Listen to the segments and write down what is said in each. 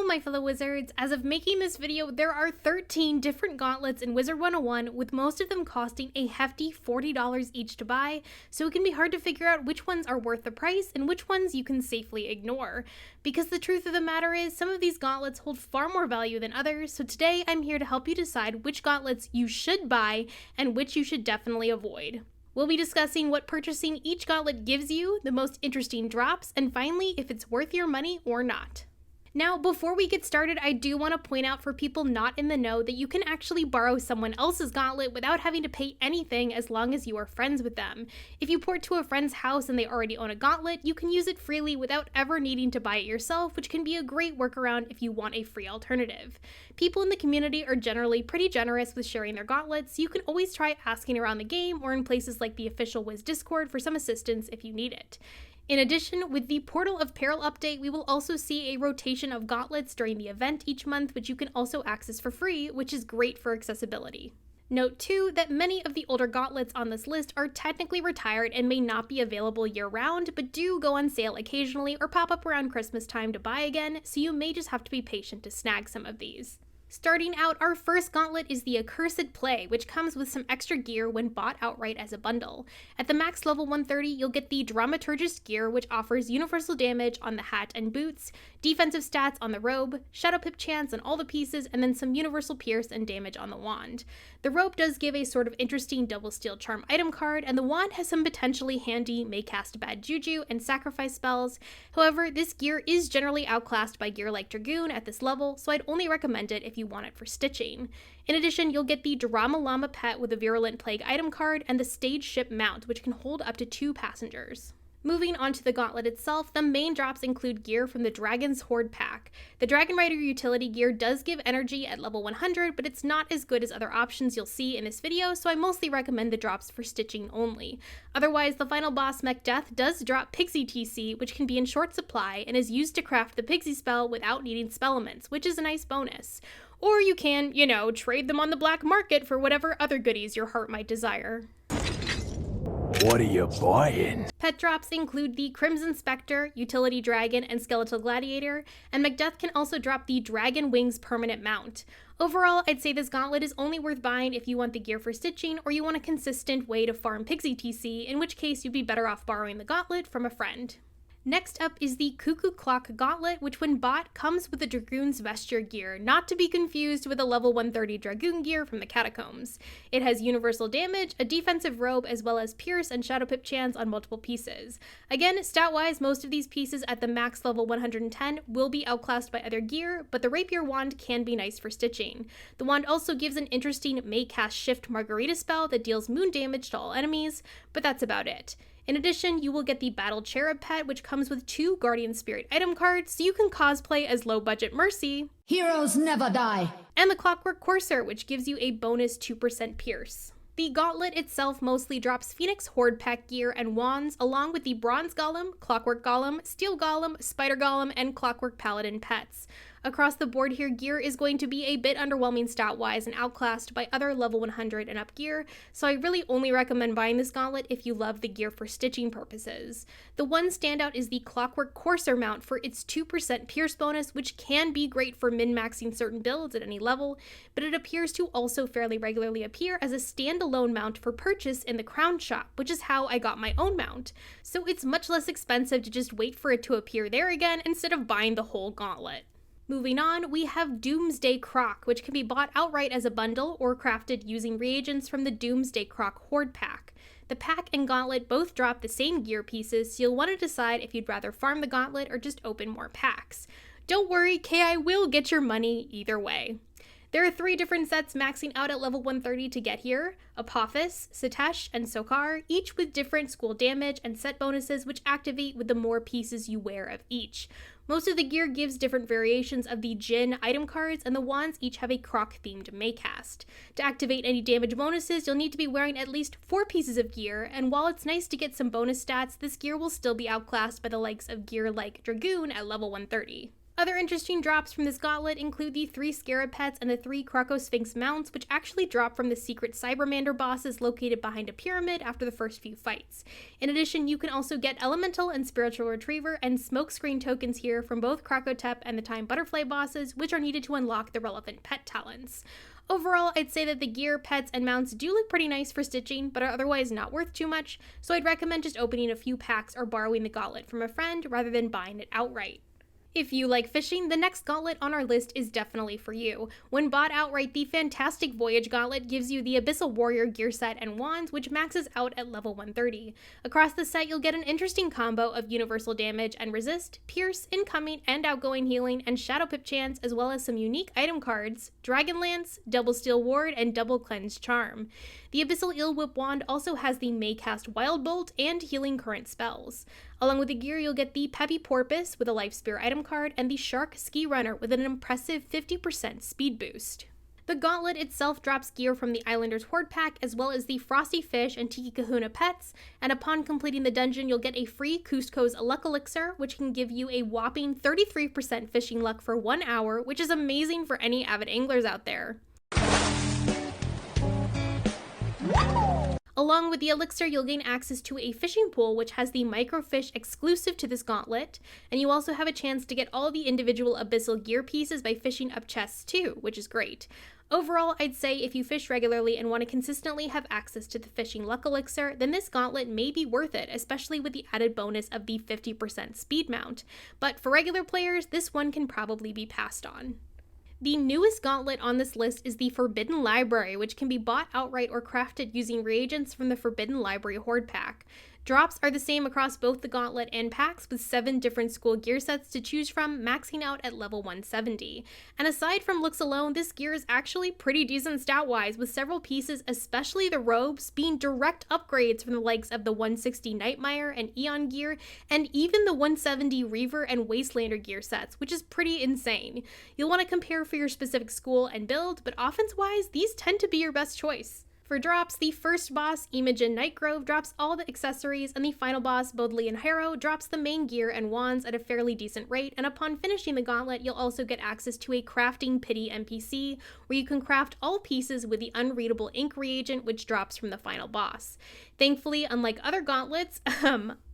my fellow wizards. As of making this video, there are 13 different gauntlets in Wizard101, with most of them costing a hefty $40 each to buy, so it can be hard to figure out which ones are worth the price and which ones you can safely ignore. Because the truth of the matter is, some of these gauntlets hold far more value than others, so today I'm here to help you decide which gauntlets you should buy and which you should definitely avoid. We'll be discussing what purchasing each gauntlet gives you, the most interesting drops, and finally, if it's worth your money or not. Now, before we get started, I do want to point out for people not in the know that you can actually borrow someone else's gauntlet without having to pay anything as long as you are friends with them. If you port to a friend's house and they already own a gauntlet, you can use it freely without ever needing to buy it yourself, which can be a great workaround if you want a free alternative. People in the community are generally pretty generous with sharing their gauntlets, so you can always try asking around the game or in places like the official Wiz Discord for some assistance if you need it. In addition, with the Portal of Peril update, we will also see a rotation of gauntlets during the event each month, which you can also access for free, which is great for accessibility. Note too that many of the older gauntlets on this list are technically retired and may not be available year-round, but do go on sale occasionally or pop up around Christmas time to buy again, so you may just have to be patient to snag some of these. Starting out, our first gauntlet is the Accursed Play, which comes with some extra gear when bought outright as a bundle. At the max level 130, you'll get the Dramaturgist gear, which offers universal damage on the hat and boots, defensive stats on the robe, Shadow Pip chance on all the pieces, and then some universal pierce and damage on the wand. The robe does give a sort of interesting double steel charm item card, and the wand has some potentially handy may cast bad juju and sacrifice spells. However, this gear is generally outclassed by gear like Dragoon at this level, so I'd only recommend it if you want it for stitching. In addition, you'll get the Drama Llama pet with a Virulent Plague item card and the Stage Ship mount, which can hold up to 2 passengers. Moving on to the gauntlet itself, the main drops include gear from the Dragon's Horde pack. The Dragon Rider utility gear does give energy at level 100, but it's not as good as other options you'll see in this video, so I mostly recommend the drops for stitching only. Otherwise, the final boss Mech Death does drop Pigsie TC, which can be in short supply and is used to craft the Pigsie spell without needing spell elements, which is a nice bonus. Or you can, trade them on the black market for whatever other goodies your heart might desire. What are you buying? Pet drops include the Crimson Spectre, Utility Dragon, and Skeletal Gladiator, and Macbeth can also drop the Dragon Wings permanent mount. Overall, I'd say this gauntlet is only worth buying if you want the gear for stitching or you want a consistent way to farm Pigsie TC, in which case you'd be better off borrowing the gauntlet from a friend. Next up is the Cuckoo Clock gauntlet, which when bought comes with the Dragoon's Vesture gear, not to be confused with the level 130 Dragoon gear from the Catacombs. It has universal damage, a defensive robe, as well as pierce and Shadow Pip chance on multiple pieces. Again, stat-wise, most of these pieces at the max level 110 will be outclassed by other gear, but the Rapier wand can be nice for stitching. The wand also gives an interesting May cast Shift Margarita spell that deals moon damage to all enemies, but that's about it. In addition, you will get the Battle Cherub pet, which comes with 2 Guardian Spirit item cards, so you can cosplay as low-budget Mercy. Heroes never die. And the Clockwork Courser, which gives you a bonus 2% pierce. The gauntlet itself mostly drops Phoenix Horde pack gear and wands, along with the Bronze Golem, Clockwork Golem, Steel Golem, Spider Golem, and Clockwork Paladin pets. Across the board here, gear is going to be a bit underwhelming stat-wise and outclassed by other level 100 and up gear, so I really only recommend buying this gauntlet if you love the gear for stitching purposes. The one standout is the Clockwork Courser mount for its 2% pierce bonus, which can be great for min-maxing certain builds at any level, but it appears to also fairly regularly appear as a standalone mount for purchase in the Crown Shop, which is how I got my own mount. So it's much less expensive to just wait for it to appear there again instead of buying the whole gauntlet. Moving on, we have Doomsday Krok, which can be bought outright as a bundle or crafted using reagents from the Doomsday Krok Horde pack. The pack and gauntlet both drop the same gear pieces, so you'll want to decide if you'd rather farm the gauntlet or just open more packs. Don't worry, KI will get your money either way. There are 3 different sets maxing out at level 130 to get here: Apophis, Sitesh, and Sokar, each with different school damage and set bonuses which activate with the more pieces you wear of each. Most of the gear gives different variations of the Jinn item cards, and the wands each have a Krok-themed Maycast. To activate any damage bonuses, you'll need to be wearing at least 4 pieces of gear, and while it's nice to get some bonus stats, this gear will still be outclassed by the likes of gear like Dragoon at level 130. Other interesting drops from this gauntlet include the 3 Scarab pets and the 3 Crocosphinx mounts, which actually drop from the secret Cybermander bosses located behind a pyramid after the first few fights. In addition, you can also get Elemental and Spiritual Retriever and Smokescreen tokens here from both Krokotep and the Time Butterfly bosses, which are needed to unlock the relevant pet talents. Overall, I'd say that the gear, pets, and mounts do look pretty nice for stitching, but are otherwise not worth too much, so I'd recommend just opening a few packs or borrowing the gauntlet from a friend rather than buying it outright. If you like fishing, the next gauntlet on our list is definitely for you. When bought outright, the fantastic Voyage gauntlet gives you the Abyssal Warrior gear set and wands, which maxes out at level 130. Across the set, you'll get an interesting combo of universal damage and resist, pierce, incoming and outgoing healing, and shadow pip chance, as well as some unique item cards, Dragon Lance, Double Steel Ward, and Double Cleanse Charm. The Abyssal Eel Whip wand also has the Maycast Wild Bolt and Healing Current spells. Along with the gear, you'll get the Peppy Porpoise with a Life Spear item card and the Shark Ski Runner with an impressive 50% speed boost. The gauntlet itself drops gear from the Islanders Horde pack, as well as the Frosty Fish and Tiki Kahuna pets, and upon completing the dungeon, you'll get a free Cusco's Luck Elixir, which can give you a whopping 33% fishing luck for 1 hour, which is amazing for any avid anglers out there. Along with the elixir, you'll gain access to a fishing pool, which has the microfish exclusive to this gauntlet, and you also have a chance to get all the individual abyssal gear pieces by fishing up chests too, which is great. Overall, I'd say if you fish regularly and want to consistently have access to the fishing luck elixir, then this gauntlet may be worth it, especially with the added bonus of the 50% speed mount. But for regular players, this one can probably be passed on. The newest gauntlet on this list is the Forbidden Library, which can be bought outright or crafted using reagents from the Forbidden Library Horde pack. Drops are the same across both the gauntlet and packs, with 7 different school gear sets to choose from, maxing out at level 170. And aside from looks alone, this gear is actually pretty decent stat-wise, with several pieces, especially the robes, being direct upgrades from the likes of the 160 Nightmare and Eon gear, and even the 170 Reaver and Wastelander gear sets, which is pretty insane. You'll want to compare for your specific school and build, but offense-wise, these tend to be your best choice. For drops, the first boss, Imogen Nightgrove, drops all the accessories, and the final boss, Bodley and Harrow, drops the main gear and wands at a fairly decent rate, and upon finishing the gauntlet, you'll also get access to a crafting pity NPC, where you can craft all pieces with the unreadable ink reagent, which drops from the final boss. Thankfully, unlike other gauntlets,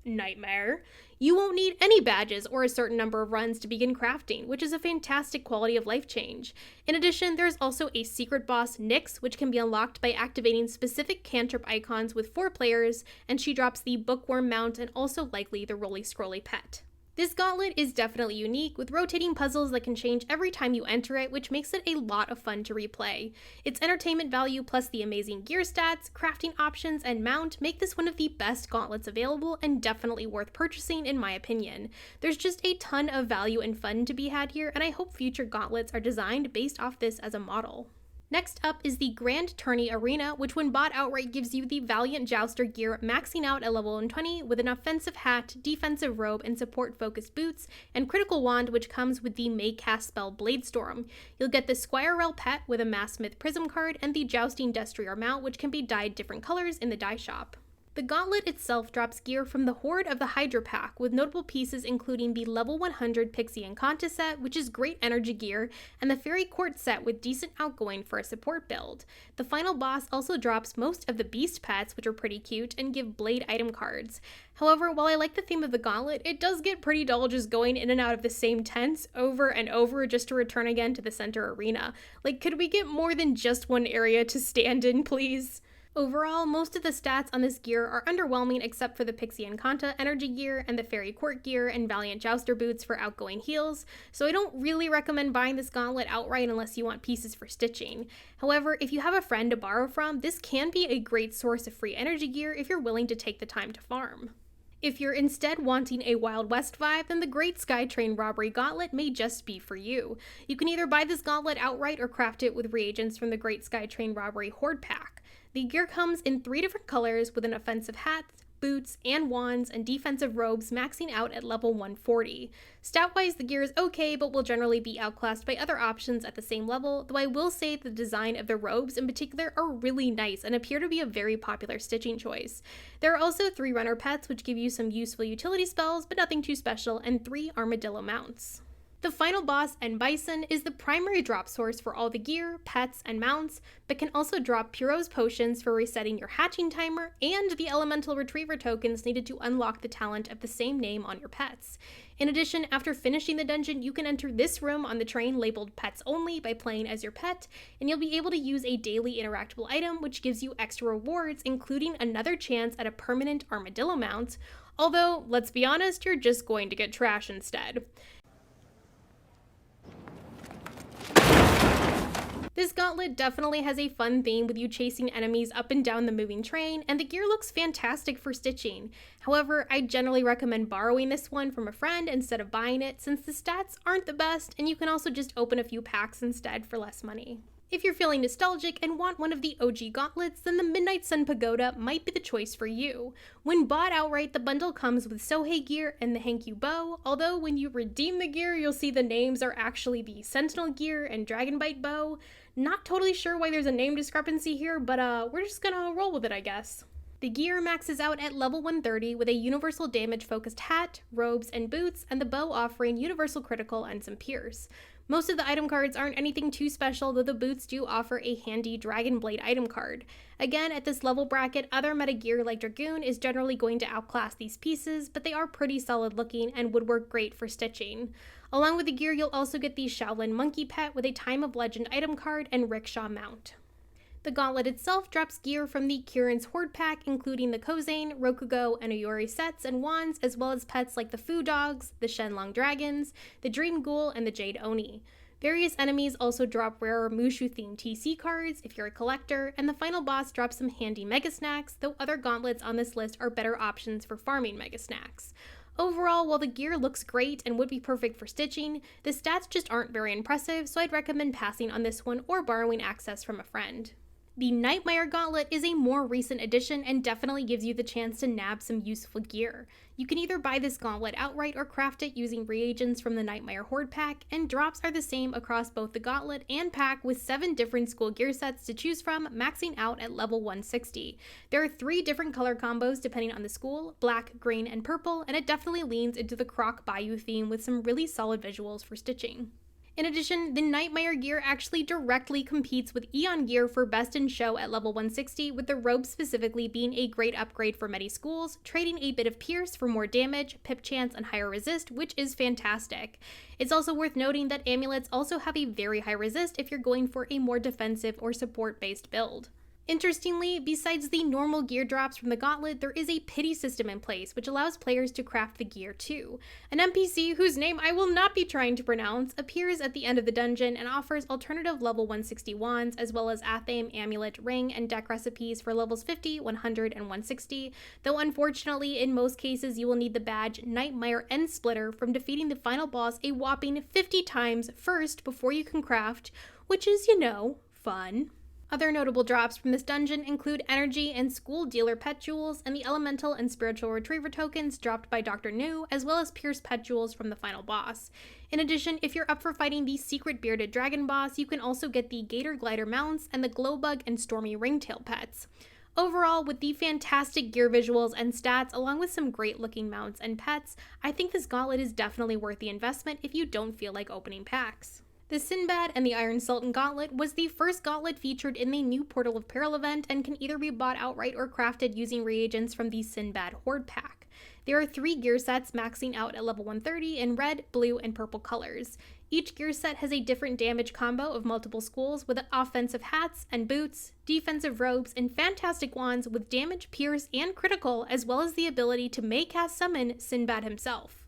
Nightmare, you won't need any badges or a certain number of runs to begin crafting, which is a fantastic quality of life change. In addition, there's also a secret boss, Nyx, which can be unlocked by activating specific cantrip icons with 4 players, and she drops the Bookworm mount and also likely the Roly Scrolly pet. This gauntlet is definitely unique, with rotating puzzles that can change every time you enter it, which makes it a lot of fun to replay. Its entertainment value plus the amazing gear stats, crafting options, and mount make this one of the best gauntlets available and definitely worth purchasing in my opinion. There's just a ton of value and fun to be had here, and I hope future gauntlets are designed based off this as a model. Next up is the Grand Tourney Arena, which when bought outright gives you the Valiant Jouster gear maxing out at level 120 with an offensive hat, defensive robe, and support-focused boots, and critical wand which comes with the Maycast spell Bladestorm. You'll get the Squirrel pet with a Massmith Prism card and the Jousting Destrier mount, which can be dyed different colors in the dye shop. The gauntlet itself drops gear from the Horde of the Hydra pack, with notable pieces including the level 100 Pixie and Conta set, which is great energy gear, and the Fairy Court set with decent outgoing for a support build. The final boss also drops most of the Beast pets, which are pretty cute, and give Blade item cards. However, while I like the theme of the gauntlet, it does get pretty dull just going in and out of the same tents over and over just to return again to the center arena. Like, could we get more than just one area to stand in, please? Overall, most of the stats on this gear are underwhelming except for the Pixie and Conta energy gear and the Fairy Court gear and Valiant Jouster boots for outgoing heals, so I don't really recommend buying this gauntlet outright unless you want pieces for stitching. However, if you have a friend to borrow from, this can be a great source of free energy gear if you're willing to take the time to farm. If you're instead wanting a Wild West vibe, then the Great Skytrain Robbery Gauntlet may just be for you. You can either buy this gauntlet outright or craft it with reagents from the Great Skytrain Robbery Horde pack. The gear comes in 3 different colors with an offensive hat, boots, and wands, and defensive robes maxing out at level 140. Stat-wise, the gear is okay, but will generally be outclassed by other options at the same level, though I will say the design of the robes in particular are really nice and appear to be a very popular stitching choice. There are also 3 runner pets which give you some useful utility spells, but nothing too special, and 3 armadillo mounts. The final boss, and Bison, is the primary drop source for all the gear, pets, and mounts, but can also drop Puro's potions for resetting your hatching timer, and the elemental retriever tokens needed to unlock the talent of the same name on your pets. In addition, after finishing the dungeon, you can enter this room on the train labeled Pets Only by playing as your pet, and you'll be able to use a daily interactable item which gives you extra rewards, including another chance at a permanent armadillo mount, although, let's be honest, you're just going to get trash instead. This gauntlet definitely has a fun theme with you chasing enemies up and down the moving train, and the gear looks fantastic for stitching. However, I generally recommend borrowing this one from a friend instead of buying it, since the stats aren't the best, and you can also just open a few packs instead for less money. If you're feeling nostalgic and want one of the OG gauntlets, then the Midnight Sun Pagoda might be the choice for you. When bought outright, the bundle comes with Sohei gear and the Hankyu bow, although when you redeem the gear, you'll see the names are actually the Sentinel gear and Dragonbite bow. Not totally sure why there's a name discrepancy here, but we're just gonna roll with it, I guess. The gear maxes out at level 130 with a universal damage focused hat, robes, and boots, and the bow offering universal critical and some pierce. Most of the item cards aren't anything too special, though the boots do offer a handy Dragon Blade item card. Again, at this level bracket, other meta gear like Dragoon is generally going to outclass these pieces, but they are pretty solid looking and would work great for stitching. Along with the gear, you'll also get the Shaolin Monkey Pet with a Time of Legend item card and Rickshaw mount. The gauntlet itself drops gear from the Kirin's Horde pack, including the Kozane, Rokugo, and Oyori sets and wands, as well as pets like the Fu Dogs, the Shenlong Dragons, the Dream Ghoul, and the Jade Oni. Various enemies also drop rarer Mushu-themed TC cards if you're a collector, and the final boss drops some handy Mega Snacks, though other gauntlets on this list are better options for farming Mega Snacks. Overall, while the gear looks great and would be perfect for stitching, the stats just aren't very impressive, so I'd recommend passing on this one or borrowing access from a friend. The Nightmare Gauntlet is a more recent addition and definitely gives you the chance to nab some useful gear. You can either buy this gauntlet outright or craft it using reagents from the Nightmare Horde pack, and drops are the same across both the gauntlet and pack with 7 different school gear sets to choose from, maxing out at level 160. There are 3 different color combos depending on the school, black, green, and purple, and it definitely leans into the Krok Bayou theme with some really solid visuals for stitching. In addition, the Nightmare gear actually directly competes with Eon gear for best in show at level 160, with the robe specifically being a great upgrade for many schools, trading a bit of pierce for more damage, pip chance, and higher resist, which is fantastic. It's also worth noting that amulets also have a very high resist if you're going for a more defensive or support-based build. Interestingly, besides the normal gear drops from the gauntlet, there is a pity system in place, which allows players to craft the gear too. An NPC, whose name I will not be trying to pronounce, appears at the end of the dungeon and offers alternative level 160 wands, as well as Athame, amulet, ring, and deck recipes for levels 50, 100, and 160, though unfortunately, in most cases, you will need the badge Nightmare End Splitter from defeating the final boss a whopping 50 times first before you can craft, which is, fun. Other notable drops from this dungeon include energy and school dealer pet jewels, and the elemental and spiritual retriever tokens dropped by Dr. New, as well as pierce pet jewels from the final boss. In addition, if you're up for fighting the secret bearded dragon boss, you can also get the gator glider mounts and the glowbug and stormy ringtail pets. Overall, with the fantastic gear visuals and stats, along with some great looking mounts and pets, I think this gauntlet is definitely worth the investment if you don't feel like opening packs. The Sinbad and the Iron Sultan Gauntlet was the first gauntlet featured in the new Portal of Peril event and can either be bought outright or crafted using reagents from the Sinbad Horde pack. There are 3 gear sets maxing out at level 130 in red, blue, and purple colors. Each gear set has a different damage combo of multiple schools with offensive hats and boots, defensive robes, and fantastic wands with damage, pierce, and critical, as well as the ability to Maycast summon Sinbad himself.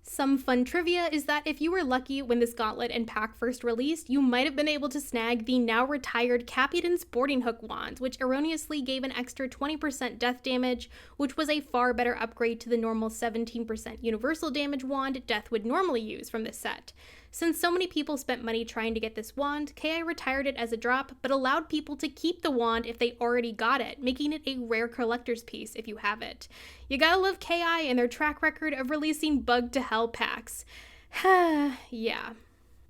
Some fun trivia is that if you were lucky when this gauntlet and pack first released, you might have been able to snag the now retired Caputin's Boarding Hook wand, which erroneously gave an extra 20% death damage, which was a far better upgrade to the normal 17% universal damage wand Death would normally use from this set. Since so many people spent money trying to get this wand, KI retired it as a drop, but allowed people to keep the wand if they already got it, making it a rare collector's piece if you have it. You gotta love KI and their track record of releasing bug to hell packs. Yeah.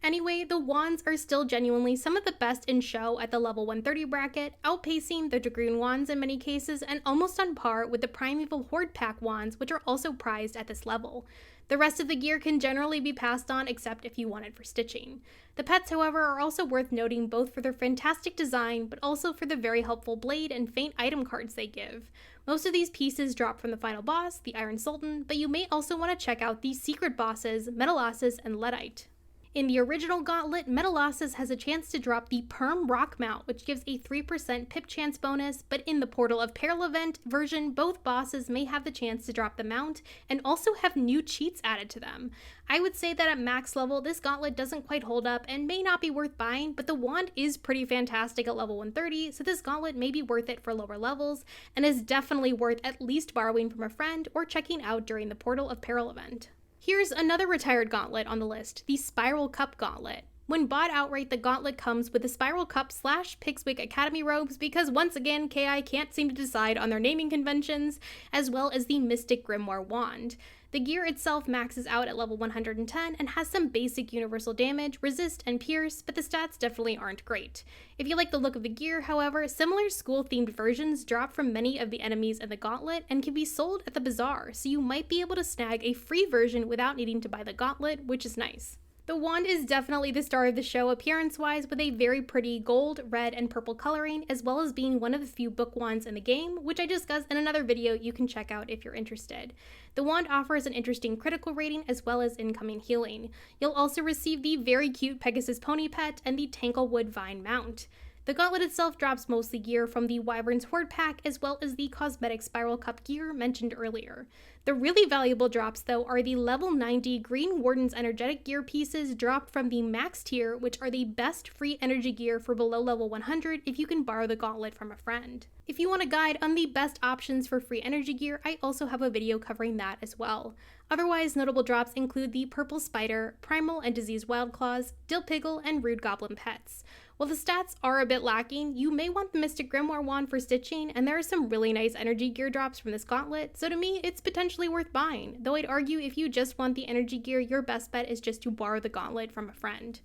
Anyway, the wands are still genuinely some of the best in show at the level 130 bracket, outpacing the Dragoon wands in many cases and almost on par with the Primeval Horde pack wands, which are also prized at this level. The rest of the gear can generally be passed on except if you want it for stitching. The pets, however, are also worth noting both for their fantastic design, but also for the very helpful blade and faint item cards they give. Most of these pieces drop from the final boss, the Iron Sultan, but you may also want to check out these secret bosses, Metalossus and Luddite. In the original Gauntlet, Metalossus has a chance to drop the Perm Rock Mount, which gives a 3% pip chance bonus, but in the Portal of Peril event version, both bosses may have the chance to drop the mount, and also have new cheats added to them. I would say that at max level, this Gauntlet doesn't quite hold up and may not be worth buying, but the wand is pretty fantastic at level 130, so this Gauntlet may be worth it for lower levels, and is definitely worth at least borrowing from a friend or checking out during the Portal of Peril event. Here's another retired gauntlet on the list, the Spiral Cup Gauntlet. When bought outright, the gauntlet comes with the Spiral Cup / Pigswig Academy robes because once again, KI can't seem to decide on their naming conventions, as well as the Mystic Grimoire wand. The gear itself maxes out at level 110 and has some basic universal damage, resist, and pierce, but the stats definitely aren't great. If you like the look of the gear, however, similar school-themed versions drop from many of the enemies in the gauntlet and can be sold at the bazaar, so you might be able to snag a free version without needing to buy the gauntlet, which is nice. The wand is definitely the star of the show appearance-wise, with a very pretty gold, red, and purple coloring, as well as being one of the few book wands in the game, which I discuss in another video you can check out if you're interested. The wand offers an interesting critical rating as well as incoming healing. You'll also receive the very cute Pegasus pony pet and the Tanglewood vine mount. The gauntlet itself drops mostly gear from the Wyvern's Horde pack as well as the cosmetic Spiral Cup gear mentioned earlier. The really valuable drops though are the level 90 Green Warden's energetic gear pieces dropped from the max tier, which are the best free energy gear for below level 100 if you can borrow the gauntlet from a friend. If you want a guide on the best options for free energy gear, I also have a video covering that as well. Otherwise, notable drops include the Purple Spider, Primal and Disease Wildclaws, Dilpiggle, and Rude Goblin pets. While the stats are a bit lacking, you may want the Mystic Grimoire wand for stitching, and there are some really nice energy gear drops from this gauntlet, so to me, it's potentially worth buying, though I'd argue if you just want the energy gear, your best bet is just to borrow the gauntlet from a friend.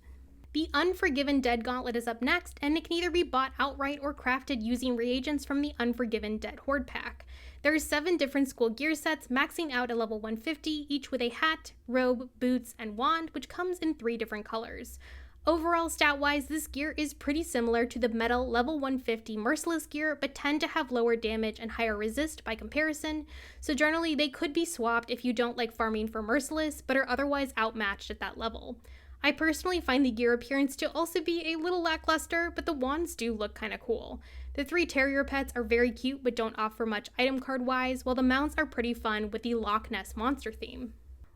The Unforgiven Dead gauntlet is up next, and it can either be bought outright or crafted using reagents from the Unforgiven Dead Horde pack. There are 7 different school gear sets, maxing out at level 150, each with a hat, robe, boots, and wand, which comes in 3 different colors. Overall, stat-wise, this gear is pretty similar to the metal level 150 Merciless gear, but tend to have lower damage and higher resist by comparison, so generally they could be swapped if you don't like farming for Merciless, but are otherwise outmatched at that level. I personally find the gear appearance to also be a little lackluster, but the wands do look kinda cool. The 3 terrier pets are very cute but don't offer much item card-wise, while the mounts are pretty fun with the Loch Ness Monster theme.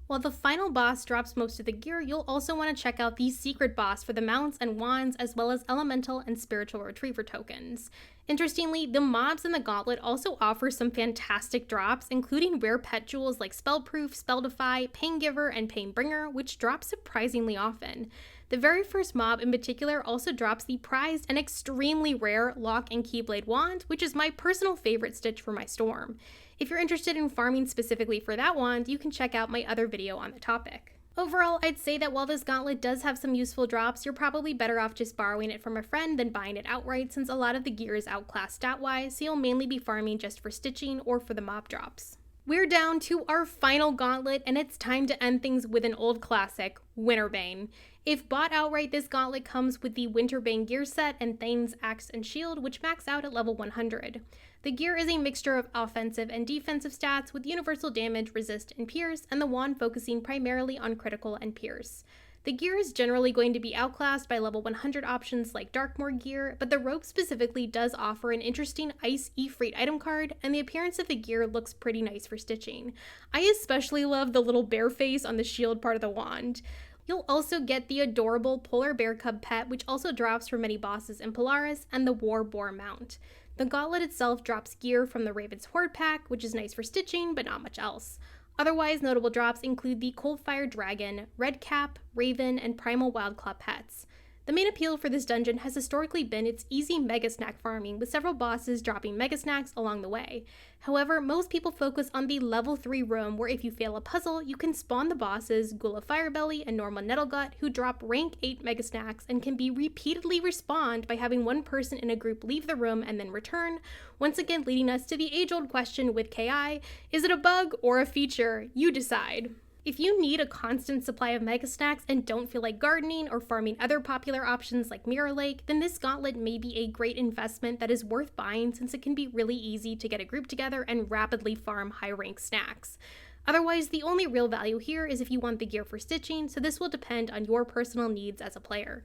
While the final boss drops most of the gear, you'll also want to check out the secret boss for the mounts and wands, as well as elemental and spiritual retriever tokens. Interestingly, the mobs in the gauntlet also offer some fantastic drops, including rare pet jewels like Spellproof, Spelldefy, Paingiver, and Painbringer, which drop surprisingly often. The very first mob in particular also drops the prized and extremely rare Lock and Keyblade wand, which is my personal favorite stitch for my storm. If you're interested in farming specifically for that wand, you can check out my other video on the topic. Overall, I'd say that while this gauntlet does have some useful drops, you're probably better off just borrowing it from a friend than buying it outright, since a lot of the gear is outclassed stat-wise, so you'll mainly be farming just for stitching or for the mob drops. We're down to our final gauntlet, and it's time to end things with an old classic, Winterbane. If bought outright, this gauntlet comes with the Winterbane gear set and Thane's axe and shield, which max out at level 100. The gear is a mixture of offensive and defensive stats with universal damage, resist, and pierce, and the wand focusing primarily on critical and pierce. The gear is generally going to be outclassed by level 100 options like Darkmoor gear, but the robe specifically does offer an interesting Ice Ifrit item card, and the appearance of the gear looks pretty nice for stitching. I especially love the little bear face on the shield part of the wand. You'll also get the adorable Polar Bear Cub pet, which also drops for many bosses in Polaris, and the War Boar mount. The gauntlet itself drops gear from the Raven's Horde pack, which is nice for stitching, but not much else. Otherwise, notable drops include the Coldfire Dragon, Redcap, Raven, and Primal Wildclaw pets. The main appeal for this dungeon has historically been its easy Mega Snack farming, with several bosses dropping Mega Snacks along the way. However, most people focus on the level 3 room, where if you fail a puzzle, you can spawn the bosses Gula Firebelly and Norma Nettlegut, who drop rank 8 Mega Snacks and can be repeatedly respawned by having one person in a group leave the room and then return, once again leading us to the age-old question with KI, is it a bug or a feature? You decide. If you need a constant supply of mega snacks and don't feel like gardening or farming other popular options like Mire Lake, then this gauntlet may be a great investment that is worth buying since it can be really easy to get a group together and rapidly farm high-rank snacks. Otherwise, the only real value here is if you want the gear for stitching, so this will depend on your personal needs as a player.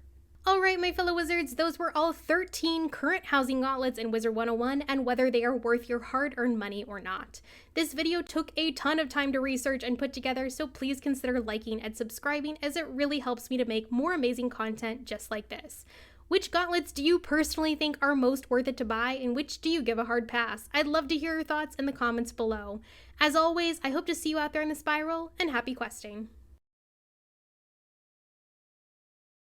Alright, my fellow wizards, those were all 13 current housing gauntlets in Wizard101 and whether they are worth your hard-earned money or not. This video took a ton of time to research and put together, so please consider liking and subscribing as it really helps me to make more amazing content just like this. Which gauntlets do you personally think are most worth it to buy, and which do you give a hard pass? I'd love to hear your thoughts in the comments below. As always, I hope to see you out there in the spiral, and happy questing!